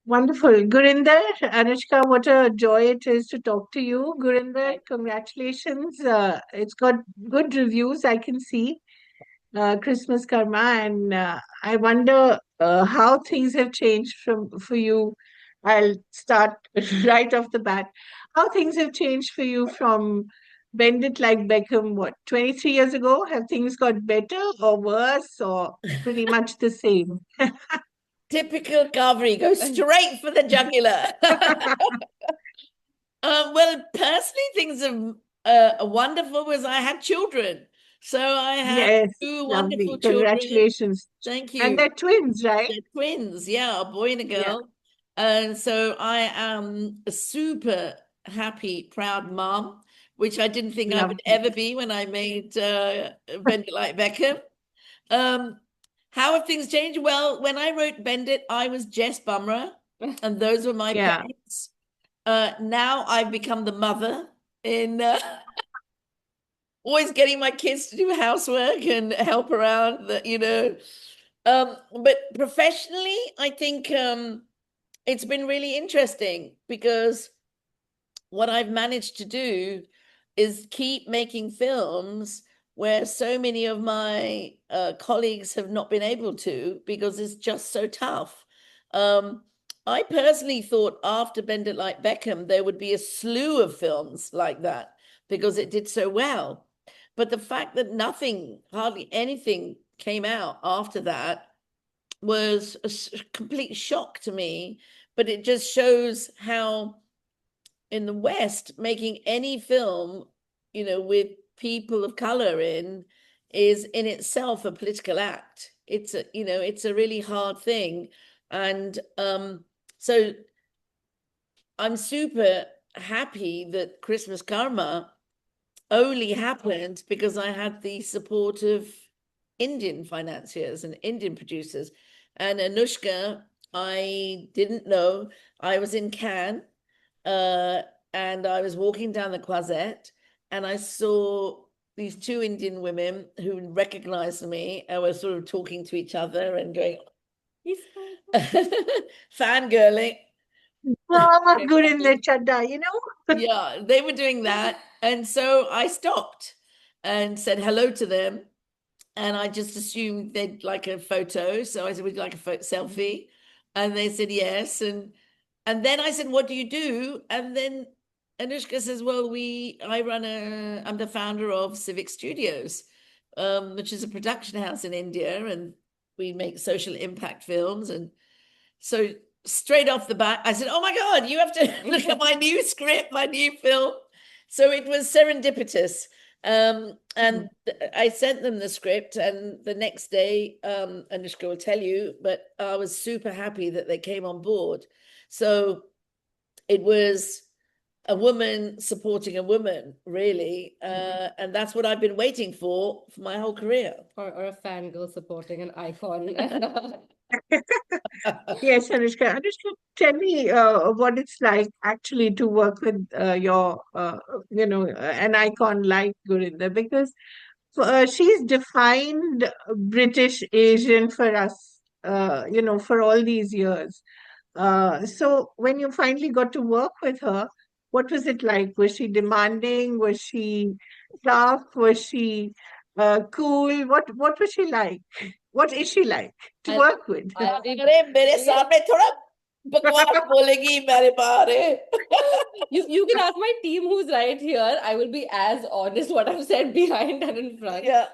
Wonderful. Gurinder, Anushka, what a joy it is to talk to you. Gurinder, congratulations. It's got good reviews, I can see. Christmas Karma, and I wonder how things have changed from for you. I'll start right off the bat. How things have changed for you from Bend It Like Beckham, what, 23 years ago? Have things got better or worse or pretty much the same? Typical Kaveri, go straight for the jugular. Well, personally, things are wonderful was I had children. So I have Yes, two lovely. wonderful children. Congratulations. Thank And you. they're twins, right? They're twins, yeah, a boy and a Yeah, girl. And so I am a super happy, proud mom, which I didn't think I would lovely. ever be when I made Bend It Like Beckham. Um, how have things changed? Well, when I wrote Bend It, I was Jess Bumrah, and those were my Yeah. parents. Now I've become the mother in always getting my kids to do housework and help around, but professionally, I think it's been really interesting because what I've managed to do is keep making films where so many of my colleagues have not been able to because it's just so tough. Um, I personally thought after Bend It Like Beckham, there would be a slew of films like that because it did so well. But the fact that nothing, hardly anything came out after that was a complete shock to me. But it just shows how in the West, making any film, with people of color is in itself a political act. It's a really hard thing. And so I'm super happy that Christmas Karma only happened because I had the support of Indian financiers and Indian producers. And Anushka, I didn't know. I was in Cannes, uh, and I was walking down the Croisette, and I saw these two Indian women who recognized me and were sort of talking to each other and going, fangirling. Ah, Gurinder Chadha, you know? Yeah, they were doing that. And so I stopped and said hello to them. And I just assumed they'd like a photo. So I said, would you like a selfie? And they said yes. And then I said, what do you do? And then Anushka says, well, I'm the founder of Civic Studios, which is a production house in India, and we make social impact films. And so straight off the bat, I said, oh my God, you have to look at my new script, my new film. So it was serendipitous. And I sent them the script, and the next day, Anushka will tell you, but I was super happy that they came on board. So it was a woman supporting a woman, really. And that's what I've been waiting for my whole career. Or a fangirl supporting an icon. Yes, Anushka. Anushka, tell me what it's like actually to work with an icon like Gurinder, because she's defined British Asian for us, for all these years. So when you finally got to work with her, what was it like? Was she demanding? Was she tough? Was she cool? What was she like? What is she like to I'll, work with? I'll be अरे मेरे सामने थोड़ा बकवास बोलेगी मेरे बारे. you can ask my team who's right here. I will be as honest what I've said behind and in front. Yeah.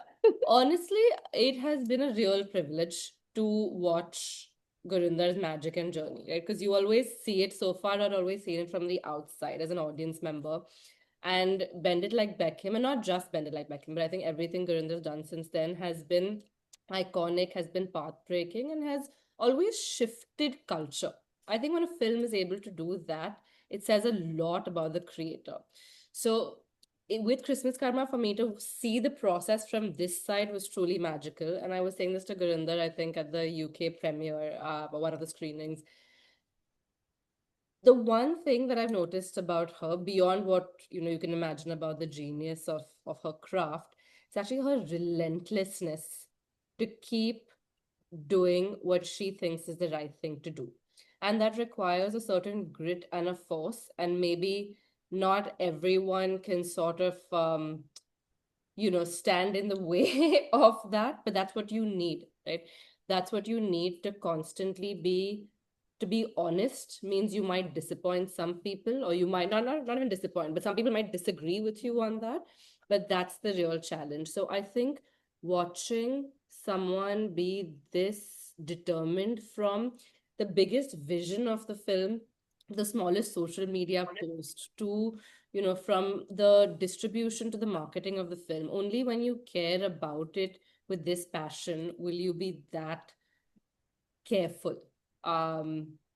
Honestly, it has been a real privilege to watch Gurinder's magic and journey, right? Because you always see it so far, or always seen it from the outside as an audience member. And Bend It Like Beckham, and not just Bend It Like Beckham, but I think everything Gurinder's done since then has been iconic, has been path breaking, and has always shifted culture. I think when a film is able to do that, it says a lot about the creator. So with Christmas Karma, for me to see the process from this side was truly magical. And I was saying this to Gurinder, I think, at the UK premiere, one of the screenings. The one thing that I've noticed about her, beyond what you can imagine about the genius of her craft, it's actually her relentlessness to keep doing what she thinks is the right thing to do. And that requires a certain grit and a force. And maybe not everyone can sort of, stand in the way of that, but that's what you need, right? That's what you need to constantly be. To be honest means you might disappoint some people, or you might not even disappoint, but some people might disagree with you on that. But that's the real challenge. So I think watching someone be this determined, from the biggest vision of the film, the smallest social media post, to from the distribution to the marketing of the film, only when you care about it with this passion will you be that careful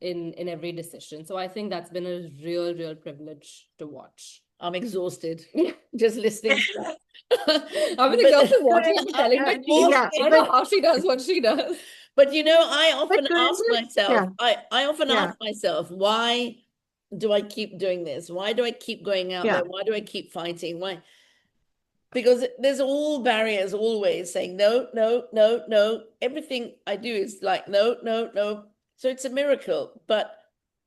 in every decision. So I think that's been a real privilege to watch. I'm exhausted just listening to that. I've been But exhausted watching and telling my I'm team. Yeah, I don't exhausted. know how she does what she does. But I but often ask Gurinder, myself, yeah, I often yeah, ask myself, why do I keep doing this? Why do I keep going out yeah, there? Why do I keep fighting? Why? Because there's all barriers always saying no, no, no, no. Everything I do is like no, no, no. So it's a miracle. But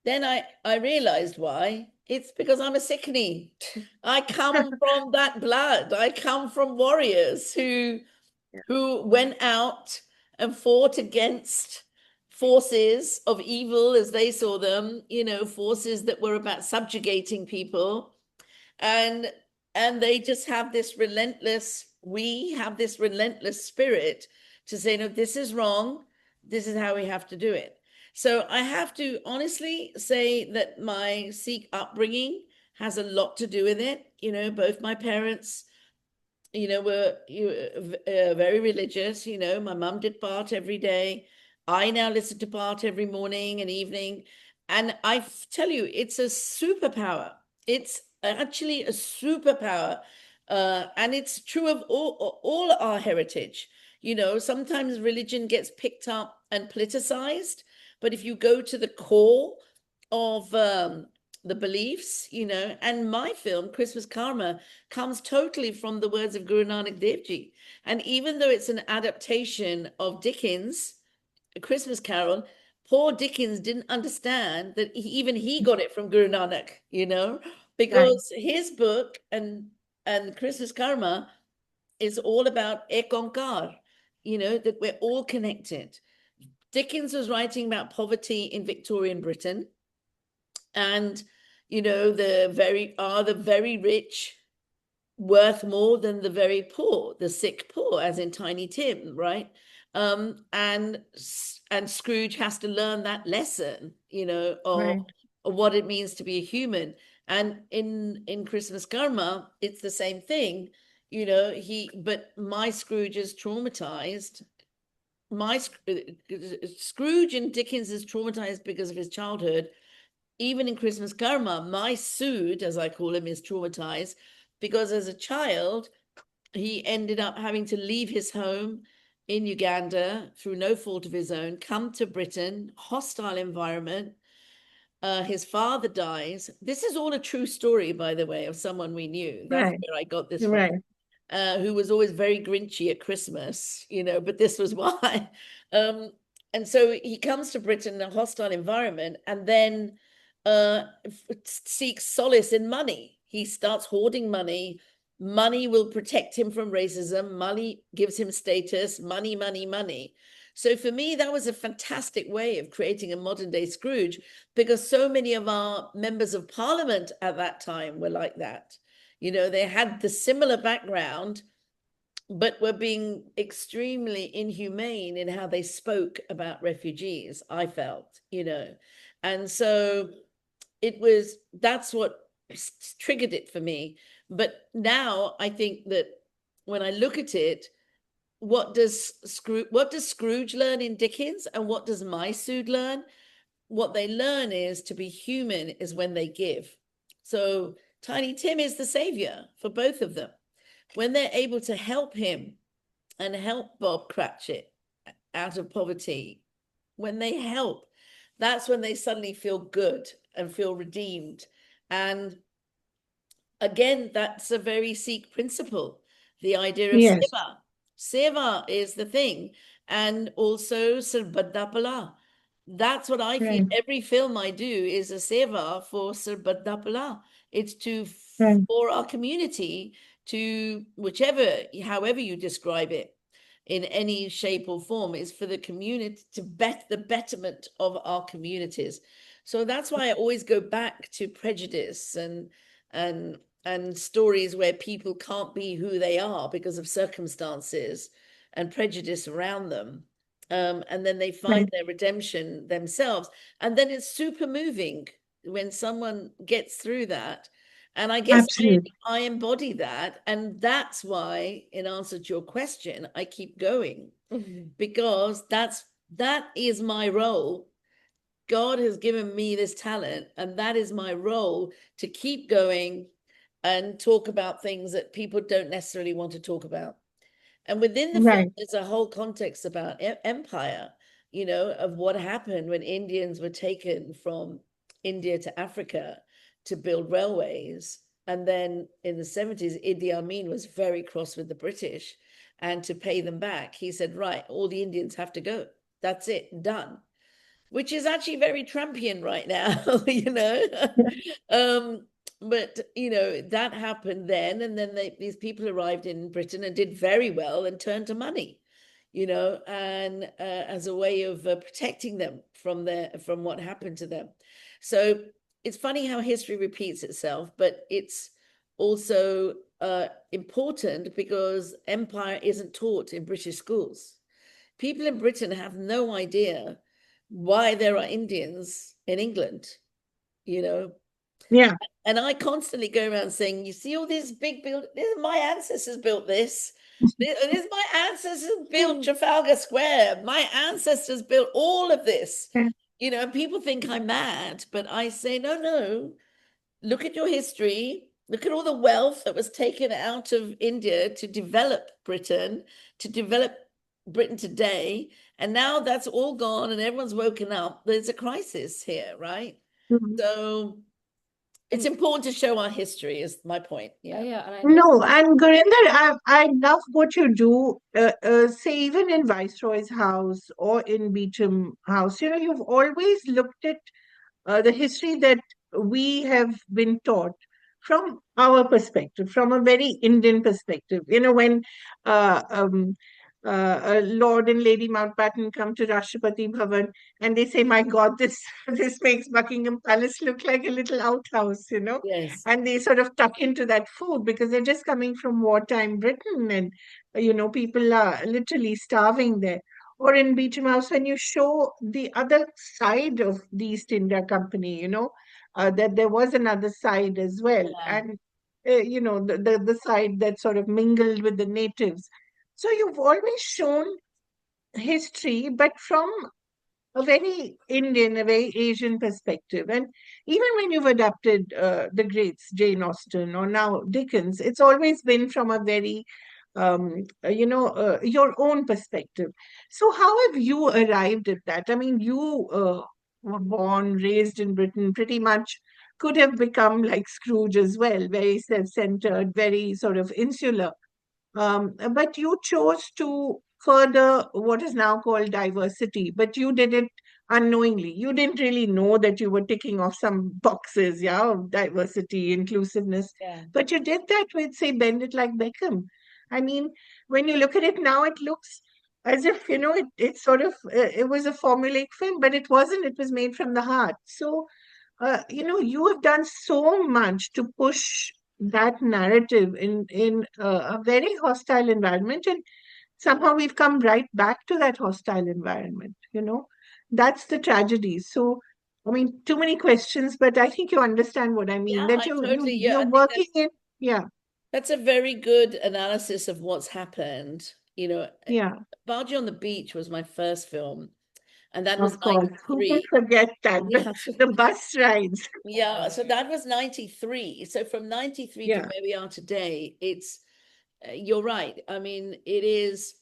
then I realized why. It's because I'm a sickney. I come from that blood. I come from warriors who went out and fought against forces of evil as they saw them, forces that were about subjugating people. And they just have this relentless, we have this relentless spirit to say, no, this is wrong. This is how we have to do it. So I have to honestly say that my Sikh upbringing has a lot to do with it. Both my parents were very religious. My mum did part every day. I now listen to part every morning and evening. And I tell you, it's a superpower. It's actually a superpower. And it's true of all our heritage. Sometimes religion gets picked up and politicized. But if you go to the core of the beliefs, and my film, Christmas Karma, comes totally from the words of Guru Nanak Dev Ji. And even though it's an adaptation of Dickens, A Christmas Carol, poor Dickens didn't understand that even he got it from Guru Nanak, right, because his book and Christmas Karma is all about Ek Onkar, that we're all connected. Dickens was writing about poverty in Victorian Britain, and the very rich worth more than the very poor, the sick poor, as in Tiny Tim, right? And Scrooge has to learn that lesson, right, of what it means to be a human. And in Christmas Karma, it's the same thing, but my Scrooge is traumatized. My Scrooge in Dickens is traumatized because of his childhood. Even in Christmas Karma, my Sood, as I call him, is traumatized because as a child, he ended up having to leave his home in Uganda through no fault of his own, come to Britain, hostile environment. His father dies. This is all a true story, by the way, of someone we knew. That's right, where I got this from. right, Who was always very grinchy at Christmas, but this was why. Um, and so he comes to Britain in a hostile environment and then seeks solace in money. He starts hoarding money. Money will protect him from racism. Money gives him status. Money, money, money. So for me, that was a fantastic way of creating a modern day Scrooge, because so many of our members of parliament at that time were like that. They had the similar background, but were being extremely inhumane in how they spoke about refugees, I felt. And so that's what triggered it for me. But now I think that when I look at it, what does Scrooge learn in Dickens, and what does my Sood learn? What they learn is to be human is when they give. So Tiny Tim is the savior for both of them. When they're able to help him and help Bob Cratchit out of poverty, when they help, that's when they suddenly feel good and feel redeemed. And again, that's a very Sikh principle, the idea of yes, seva. Seva is the thing. And also Sarbadda Pala, that's what I feel. Right. Every film I do is a seva for Sarbat da Pala. It's to Right. for our community, to whichever, however you describe it, in any shape or form, is for the community, to bet the betterment of our communities. So that's why I always go back to prejudice and and stories where people can't be who they are because of circumstances and prejudice around them. And then they find Right. their redemption themselves. And then it's super moving when someone gets through that. And I guess Absolutely. I embody that. And that's why, in answer to your question, I keep going, because that is my role. God has given me this talent, and that is my role, to keep going and talk about things that people don't necessarily want to talk about. And within the film, Right. there's a whole context about empire, of what happened when Indians were taken from India to Africa to build railways. And then in the 70s, Idi Amin was very cross with the British. And to pay them back, he said, right, all the Indians have to go. That's it, done. Which is actually very Trumpian right now, um, but that happened then, and then these people arrived in Britain and did very well and turned to money, and as a way of protecting them from what happened to them. So it's funny how history repeats itself, but it's also important because empire isn't taught in British schools. People in Britain have no idea why there are Indians in England, you know. Yeah. And I constantly go around saying, you see all these big buildings, my ancestors built this. This my ancestors built Trafalgar Square. My ancestors built all of this. Yeah. And people think I'm mad, but I say, no, no. Look at your history. Look at all the wealth that was taken out of India to develop Britain, to develop Britain today. And now that's all gone and everyone's woken up. There's a crisis here, right? Mhm. So it's important to show our history, is my point. Yeah, Yeah. yeah, and I think No, and Gurinder, I love what you do. Say even in Viceroy's house or in Beecham House, you've always looked at the history that we have been taught from our perspective, from a very Indian perspective. When uh, um, Lord and Lady Mountbatten come to Rashtrapati Bhavan and they say, "My God, this this makes Buckingham Palace look like a little outhouse," Yes. and they sort of tuck into that food because they're just coming from wartime Britain, and people are literally starving there. Or in Beecham House, when you show the other side of the East India Company, that there was another side as well, Yeah. and the side that sort of mingled with the natives. So you've always shown history, but from a very Indian, a very Asian perspective. And even when you've adapted the greats, Jane Austen or now Dickens, it's always been from a very, your own perspective. So, how have you arrived at that? I mean, you were born, raised in Britain, pretty much could have become like Scrooge as well, very self centered, very sort of insular. But you chose to further what is now called diversity, but you did it unknowingly. You didn't really know that you were ticking off some boxes, yeah, of diversity, inclusiveness. Yeah. But you did that with, say, Bend It Like Beckham. I mean, when you look at it now, it looks as if, it sort of, it was a formulaic film, but it wasn't. It was made from the heart. So, you have done so much to push that narrative in a very hostile environment, and somehow we've come right back to that hostile environment. That's the tragedy. So, I mean, too many questions, but I think you understand what I mean. Yeah, That I you you totally, yeah, you're I think working in, yeah, that's a very good analysis of what's happened. yeah, Bargee on the Beach was my first film, and that was of course. Who can 93. forget that Yeah. the bus rides? Yeah, so that was 93. So from 93 to Yeah, where we are today, you're right. I mean, it's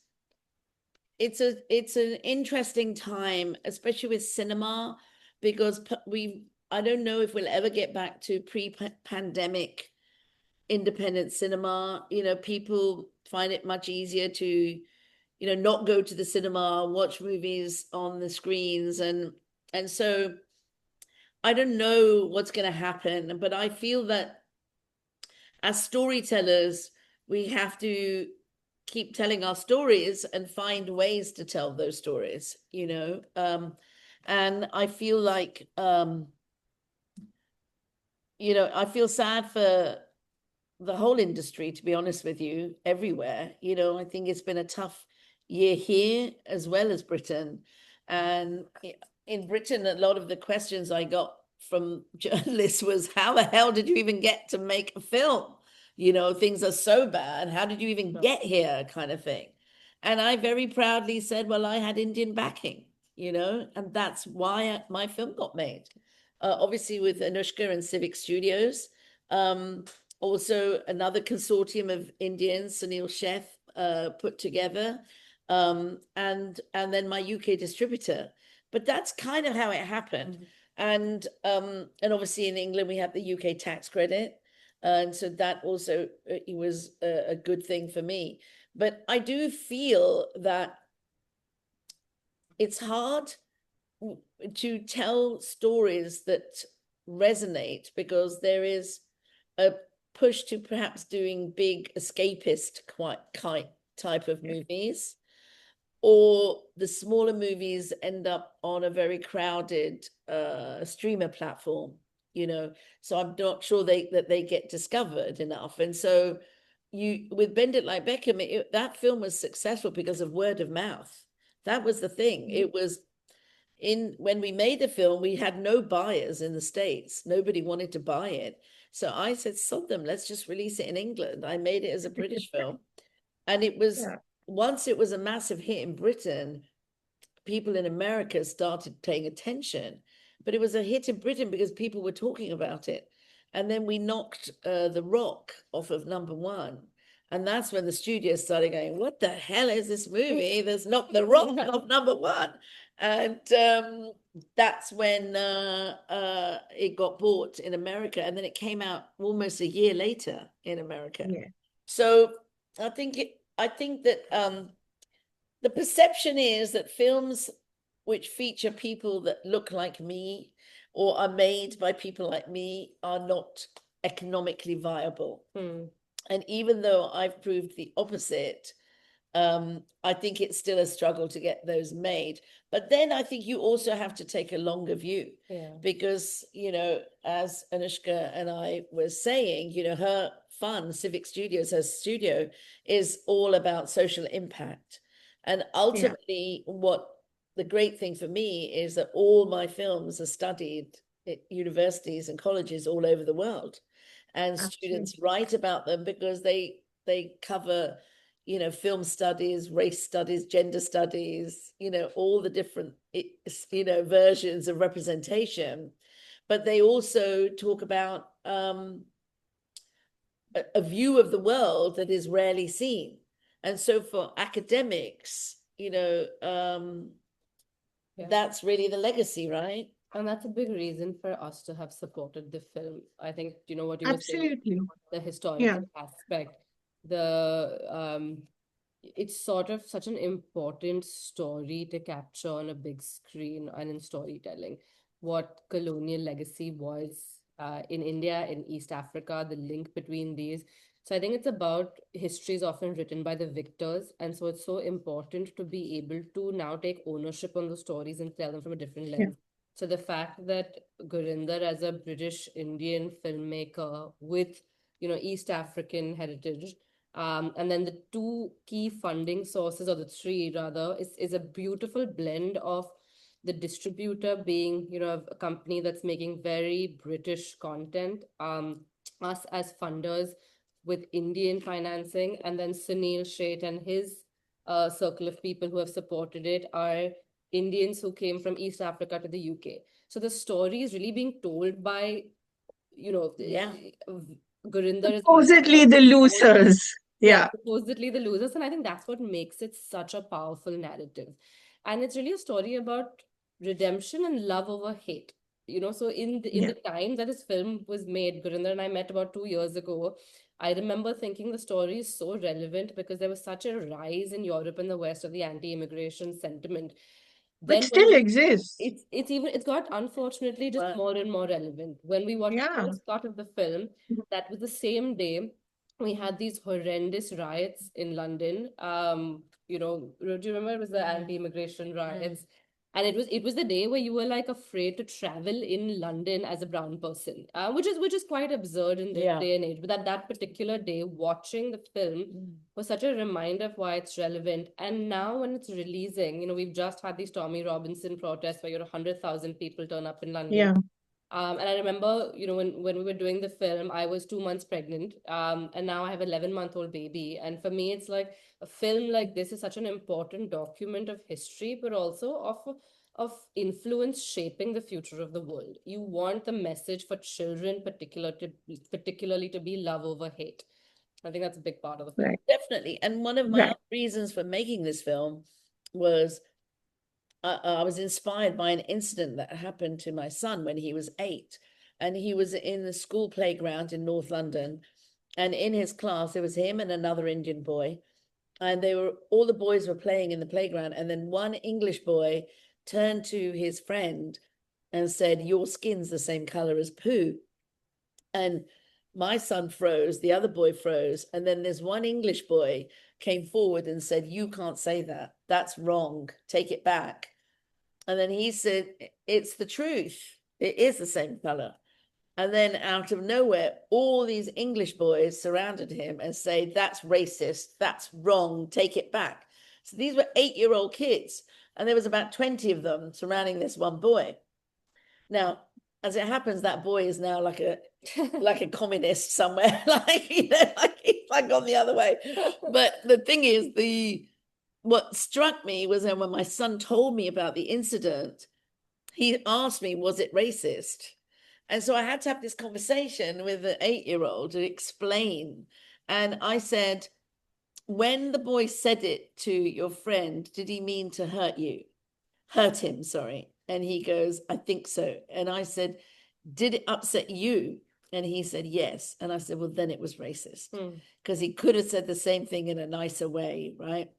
an interesting time, especially with cinema, because I don't know if we'll ever get back to pre-pandemic independent cinema. People find it much easier to, not go to the cinema, watch movies on the screens, and And so I don't know what's going to happen, but I feel that as storytellers, we have to keep telling our stories and find ways to tell those stories, and I feel like, I feel sad for the whole industry, to be honest with you, everywhere. I think it's been a tough year here as well as Britain. And in Britain, a lot of the questions I got from journalists was, how the hell did you even get to make a film? Things are so bad. How did you even get here, kind of thing? And I very proudly said, well, I had Indian backing, and that's why my film got made. Obviously with Anushka and Civic Studios. Also another consortium of Indians, Sunil Sheth, put together, and then my UK distributor. But that's kind of how it happened. And obviously in England we have the UK tax credit, and so that also it was a good thing for me. But I do feel that it's hard to tell stories that resonate, because there is a push to perhaps doing big escapist type of movies, or the smaller movies end up on a very crowded streamer platform, so I'm not sure that they get discovered enough. And so with Bend It Like Beckham, that film was successful because of word of mouth. That was the thing. It was when we made the film, we had no buyers in the States. Nobody wanted to buy it. So I said, sod them, let's just release it in England. I made it as a British film. And it was, once it was a massive hit in Britain, people in America started paying attention. But it was a hit in Britain because people were talking about it. And then we knocked The Rock off of #1. And that's when the studio started going, what the hell is this movie that's knocked The Rock off #1? And that's when it got bought in America. And then it came out almost a year later in America. Yeah. So I think that the perception is that films which feature people that look like me or are made by people like me are not economically viable. And even though I've proved the opposite, I think it's still a struggle to get those made. But then I think you also have to take a longer view, because, as Anushka and I were saying, her fund, Civic Studios, her studio, is all about social impact. And ultimately, what the great thing for me is that all my films are studied at universities and colleges all over the world. And students write about them because they cover, film studies, race studies, gender studies, all the different, versions of representation. But they also talk about a view of the world that is rarely seen. And so for academics, that's really the legacy, right? And that's a big reason for us to have supported the film. I think, what you were saying, Absolutely. the Yeah. historical aspect, it's sort of such an important story to capture on a big screen and in storytelling. What colonial legacy was in India, in East Africa, the link between these. So I think it's about history is often written by the victors. And so it's so important to be able to now take ownership on the stories and tell them from a different Yeah. lens. So the fact that Gurinder, as a British Indian filmmaker with, East African heritage, and then the two key funding sources, or the three rather, is a beautiful blend of the distributor being, a company that's making very British content, us as funders with Indian financing, and then Sunil Sheth and his circle of people who have supported it are Indians who came from East Africa to the UK. So the story is really being told by, Yeah. Gurinder is Supposedly the losers. Yeah. supposedly the losers. And I think that's what makes it such a powerful narrative. And it's really a story about redemption and love over hate. So in Yeah. the time that this film was made, Gurinder and I met about 2 years ago. I remember thinking the story is so relevant because there was such a rise in Europe and the West of the anti-immigration sentiment. But Then still when exists. it's got unfortunately just Well, more and more relevant. When we watched the Yeah. first part of the film, that was the same day we had these horrendous riots in London. Do you remember it was the anti-immigration riots? And it was the day where you were like afraid to travel in London as a brown person, which is quite absurd in this Yeah. day and age. But that particular day, watching the film was such a reminder of why it's relevant. And now when it's releasing, we've just had these Tommy Robinson protests where 100,000 people turn up in London. Yeah. And I remember, when we were doing the film, I was 2 months pregnant, and now I have 11-month-old baby. And for me, it's like a film like this is such an important document of history, but also of influence shaping the future of the world. You want the message for children, particularly to be love over hate. I think that's a big part of the film. Right. Definitely. And one of my Right. other reasons for making this film was I was inspired by an incident that happened to my son when he was 8. And he was in the school playground in North London. And in his class, it was him and another Indian boy. And all the boys were playing in the playground. And then one English boy turned to his friend and said, "Your skin's the same color as poo." And my son froze, the other boy froze. And then this one English boy came forward and said, "You can't say that. That's wrong. Take it back." And then he said, "It's the truth. It is the same color." And then out of nowhere, all these English boys surrounded him and say, "That's racist. That's wrong. Take it back." So these were 8-year-old kids. And there was about 20 of them surrounding this one boy. Now, as it happens, that boy is now like a communist somewhere, like he's like gone the other way. But the thing is, what struck me was that when my son told me about the incident, he asked me, "Was it racist?" And so I had to have this conversation with the 8-year-old to explain. And I said, "When the boy said it to your friend, did he mean to hurt him, sorry?" And he goes, "I think so." And I said, "Did it upset you?" And he said, "Yes." And I said, "Well, then it was racist," because he could have said the same thing in a nicer way, right?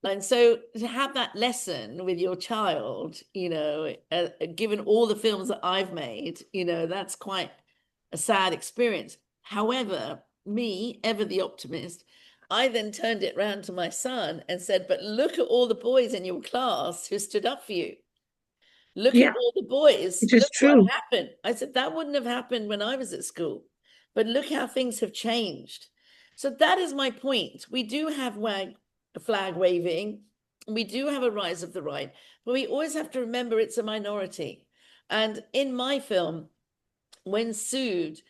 And so to have that lesson with your child, given all the films that I've made, that's quite a sad experience. However, me, ever the optimist, I then turned it round to my son and said, "But look at all the boys in your class who stood up for you. Look at Yeah. all the boys. It is Look what true. happened." I said, "That wouldn't have happened when I was at school. But look how things have changed." So that is my point. We do have flag waving. We do have a rise of the right, but we always have to remember it's a minority. And in my film, when Sood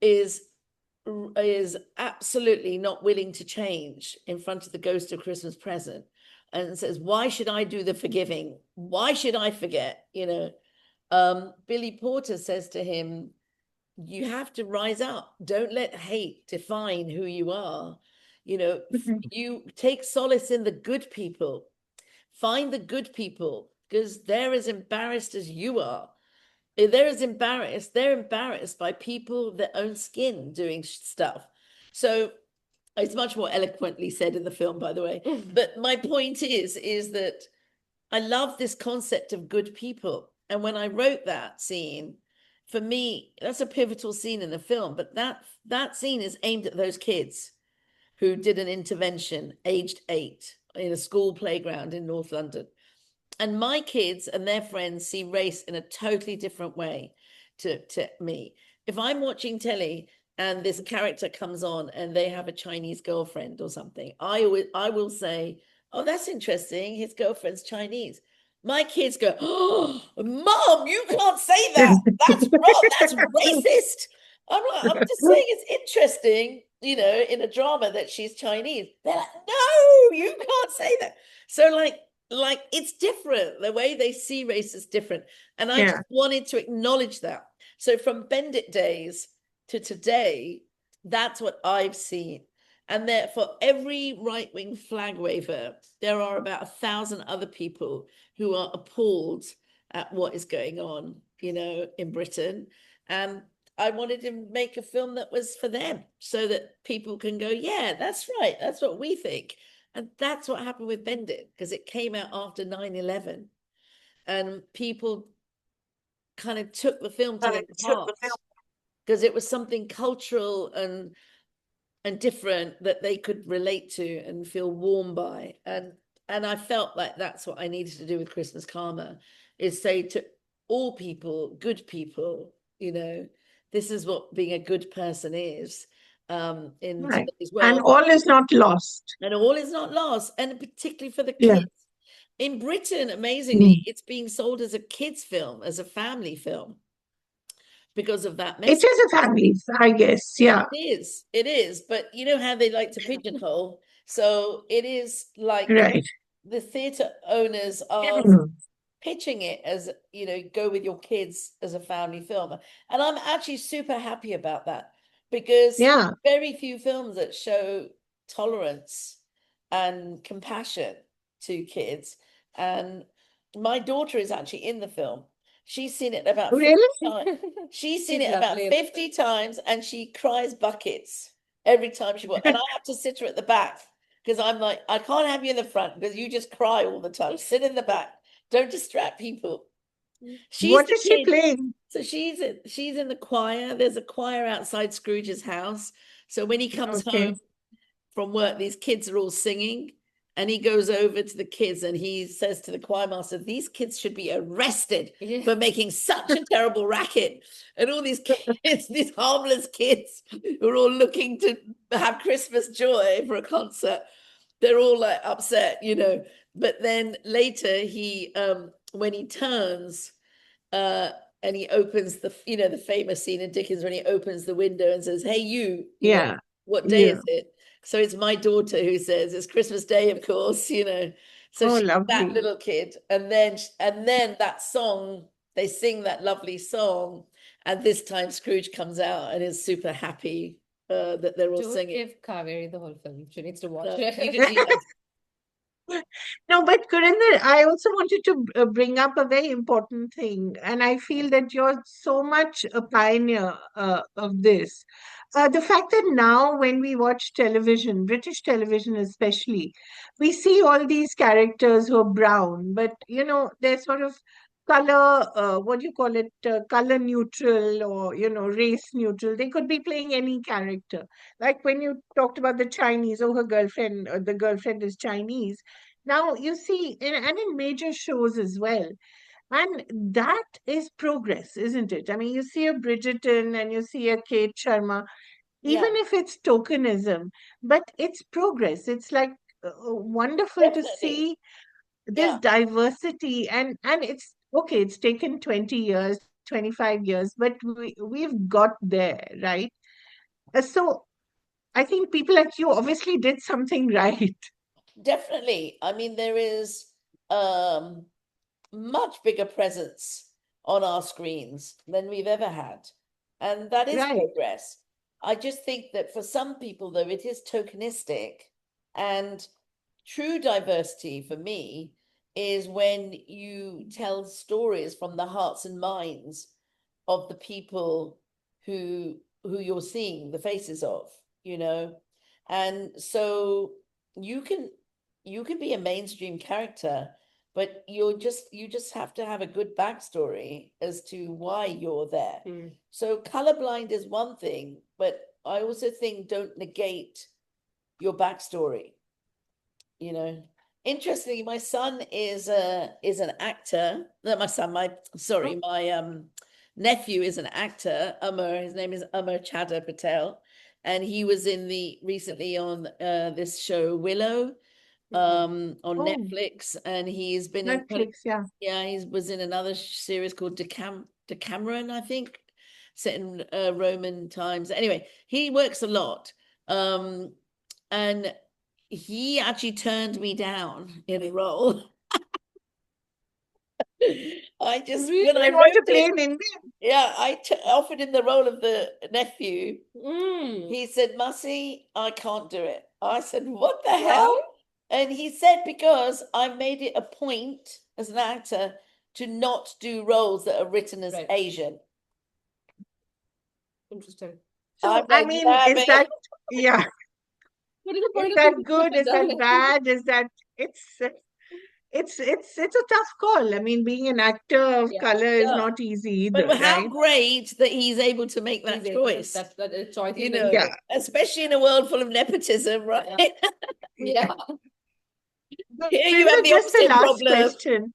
is absolutely not willing to change in front of the ghost of Christmas Present and says, "Why should I do the forgiving? Why should I forget?" Billy Porter says to him, "You have to rise up. Don't let hate define who you are. You take solace in the good people. Find the good people, because they're as embarrassed as you are. They're embarrassed by people of their own skin doing stuff." So it's much more eloquently said in the film, by the way. But my point is that I love this concept of good people. And when I wrote that scene, for me, that's a pivotal scene in the film. But that scene is aimed at those kids who did an intervention aged 8 in a school playground in North London. And my kids and their friends see race in a totally different way to me. If I'm watching telly and this character comes on and they have a Chinese girlfriend or something, I will say, "Oh, that's interesting. His girlfriend's Chinese." My kids go, "Oh, Mom, you can't say that. That's wrong. That's racist." I'm just saying it's interesting, in a drama that she's Chinese. They're like, "No, you can't say that." So like it's different. The way they see race is different. And I just Yeah. wanted to acknowledge that. So from Bendit days to today, that's what I've seen. And for every right-wing flag waver, there are about 1,000 other people who are appalled at what is going on, in Britain. And I wanted to make a film that was for them so that people can go, "Yeah, that's right. That's what we think." And that's what happened with Bendit, because it came out after 9/11. and people kind of took the film to their hearts because it was something cultural and different that they could relate to and feel warm by. And I felt like that's what I needed to do with Christmas Karma, is say to all people, good people, this is what being a good person is, in Right. today's And world. all is not lost. And all is not lost, and particularly for the Yeah. kids. In Britain, amazingly, Mm. it's being sold as a kids film, as a family film, because of that It message. is a family, I guess. Yeah. It is, but you know how they like to pigeonhole. So it is like Right. the theatre owners are Mm. pitching it as, go with your kids as a family film. And I'm actually super happy about that, because Yeah. very few films that show tolerance and compassion to kids. And my daughter is actually in the film. She's seen it about 50 Really? times. She's seen She's it about lovely. 50 times, and she cries buckets every time she watches. And I have to sit her at the back because I'm like, I can't have you in the front because you just cry all the time. Sit in the back. Don't distract people. She's What the is she kid. playing? So she's in the choir. There's a choir outside Scrooge's house. So when he comes Okay. home from work, these kids are all singing, and he goes over to the kids and he says to the choir master, these kids should be arrested Yeah. for making such a terrible racket. And all these kids, these harmless kids who are all looking to have Christmas joy for a concert, they're all like upset, But then later when he turns, uh and he opens the famous scene in Dickens when he opens the window and says, hey, Yeah. what day Yeah. is it? So it's my daughter who says it's Christmas Day, of course, so Oh, she's that lovely. little kid. And then that song, they sing that lovely song, and this time Scrooge comes out and is super happy, that they're all Don't singing. give Kaveri the whole film. She needs to watch No, it. No, but Gurinder, I also wanted to bring up a very important thing, and I feel that you're so much a pioneer of this. The fact that now, when we watch television, British television especially, we see all these characters who are brown, but they're sort of color, what do you call it, color neutral, or race neutral. They could be playing any character. Like when you talked about the Chinese, oh, her girlfriend, the girlfriend is Chinese. Now you see, and in major shows as well. And that is progress, isn't it? I mean, you see a Bridgerton and you see a Kate Sharma, even Yeah, if it's tokenism, but it's progress. It's like wonderful to definitely. see this Yeah, diversity, and it's okay, it's taken 20 years, 25 years, but we've got there, right? So I think people like you obviously did something right. definitely. I mean, there is um much bigger presence on our screens than we've ever had. And that is Right. progress. I just think that for some people, though, it is tokenistic. And true diversity for me is when you tell stories from the hearts and minds of the people who you're seeing the faces of, you know. And so you can you can be a mainstream character, but you just have to have a good backstory as to why you're there. Hmm. So colorblind is one thing, but I also think don't negate your backstory, you know. Interestingly, my son is an actor. Not my son, my sorry, Oh, my nephew is an actor. Amar, his name is Amar Chadha Patel, and he was in the recently on this show Willow, on oh, Netflix, and he's been in Netflix, yeah. yeah, he was in another series called Decameron, I think, set in Roman times. Anyway, he works a lot, and he actually turned me down in a role. I just Really? when I Didn't want to wrote play it, in India. yeah, offered him the role of the nephew. Mm. He said, Mussy, I can't do it. I said, what the Why? hell? And he said, because I made it a point as an actor to not do roles that are written as Right. Asian. Interesting. I'm So, I like, mean, yeah, is mate. that, yeah, What is the is point of that thinking good? about Is that that? bad? Is that, it's it's a tough call. I mean, being an actor of Yeah. color is Yeah. not easy But either, how right? great that he's able to make that He's able to, choice, that choice you is very know, Yeah. good. especially in a world full of nepotism, right? Yeah. Here you have Gurinder, the just the opposite last problem. question.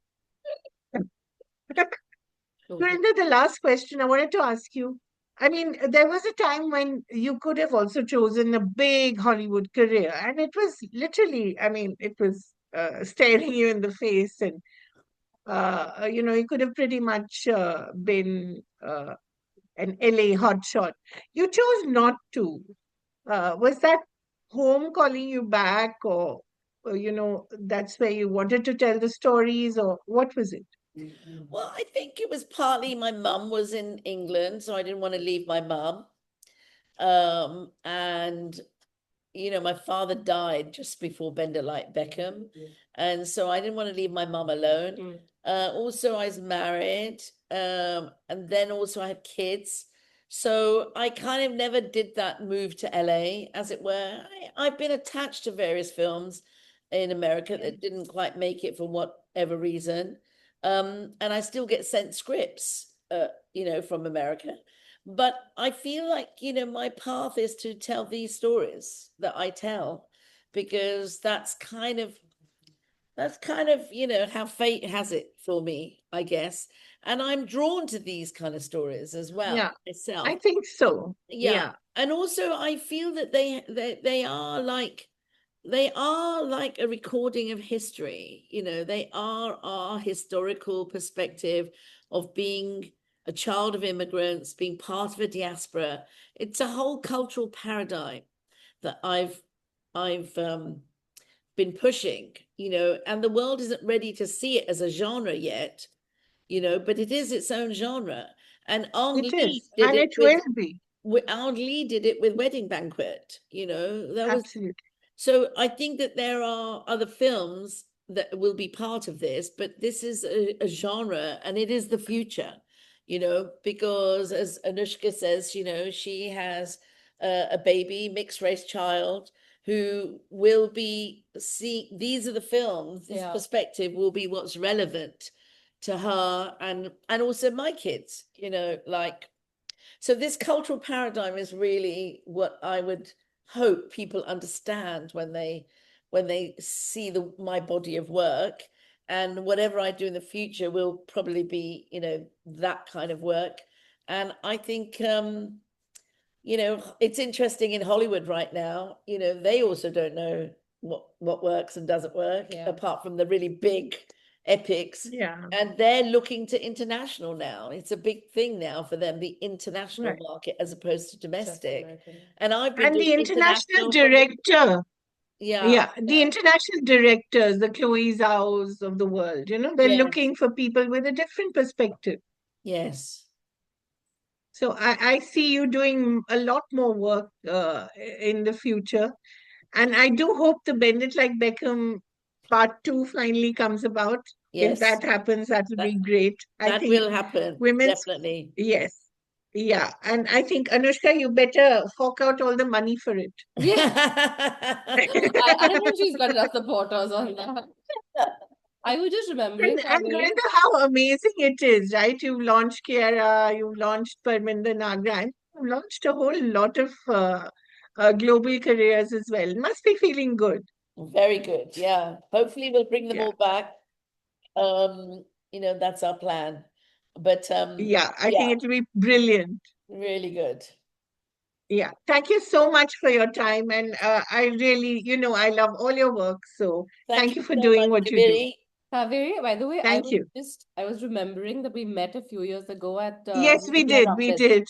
Totally. Gurinder, the last question I wanted to ask you. I mean, there was a time when you could have also chosen a big Hollywood career, and it was literally, I mean, it was staring you in the face, and you could have pretty much been an LA hotshot. You chose not to. Was that home calling you back, or that's where you wanted to tell the stories, or what was it? Well, I think it was partly my mum was in England, so I didn't want to leave my mum. And my father died just before Bender Light Beckham, and so I didn't want to leave my mum alone. Also, I was married, and then also I had kids, so I kind of never did that move to LA, as it were. I've been attached to various films in America that didn't quite make it for whatever reason, and I still get sent scripts, from America. But I feel like, my path is to tell these stories that I tell, because that's kind of, how fate has it for me, I guess. And I'm drawn to these kind of stories as well Yeah, I myself. think so. Yeah. Yeah, And also I feel that they are like a recording of history. They are our historical perspective of being a child of immigrants, being part of a diaspora. It's a whole cultural paradigm that I've been pushing, and the world isn't ready to see it as a genre yet, but it is its own genre. And Ang it Lee is, did and it it with will be. Ang Lee did it with Wedding Banquet. That was Absolutely. so. I think that there are other films that will be part of this, but this is a genre, and it is the future. Because as Anushka says, she has a baby, mixed race child, who will be see. These are the films. This perspective will be what's relevant to her, and also my kids. Like, so this cultural paradigm is really what I would hope people understand when they see my body of work. And whatever I do in the future will probably be, that kind of work. And I think it's interesting in Hollywood right now, they also don't know what works and doesn't work, apart from the really big epics. Yeah, And they're looking to international now. It's a big thing now for them, the international right. market as opposed to Just domestic. American. And I've been And doing the international international from director, yeah, yeah, the international directors, the Chloe Zhao's of the world, they're yes, looking for people with a different perspective. yes. So I see you doing a lot more work in the future. And I do hope the Bend It Like Beckham part two finally comes about. If Yes, that happens, that would that be great. I that think will happen, women's, definitely. yes. Yeah. And I think, Anushka, you better fork out all the money for it. Yeah. I don't know if she's got enough supporters on that. I was just remembering, And Kaveri. Gurinder, how amazing it is, right? You've launched Kiara, you've launched Parminder Nagra, and you've launched a whole lot of global careers as well. Must be feeling good. Very good. Yeah. Hopefully we'll bring them Yeah. all back. That's our plan. But Yeah. I yeah, think it'll be brilliant. really good. Yeah. Thank you so much for your time. And I really, I love all your work. So Thank thank you you for so doing much, what you do. Kaveri. Kaveri, by the way, Thank you. I was remembering that we met a few years ago at Yes, we Media did. We Ruckus did. with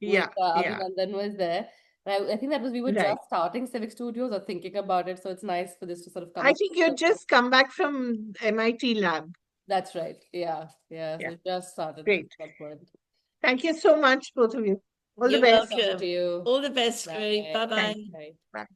Yeah. Yeah. Abhinandan was there. And I think that was we were Right. just starting Civic Studios or thinking about it. So it's nice for this to sort of come I up. think you just come back from MIT lab. That's right. Yeah. Yeah. Yeah. So just started Great. at that point. Thank you so much, both of you. All the You're Nice best. talking welcome. to you. All the best, Kaveri. Bye. Bye Thanks. bye. Bye. Bye.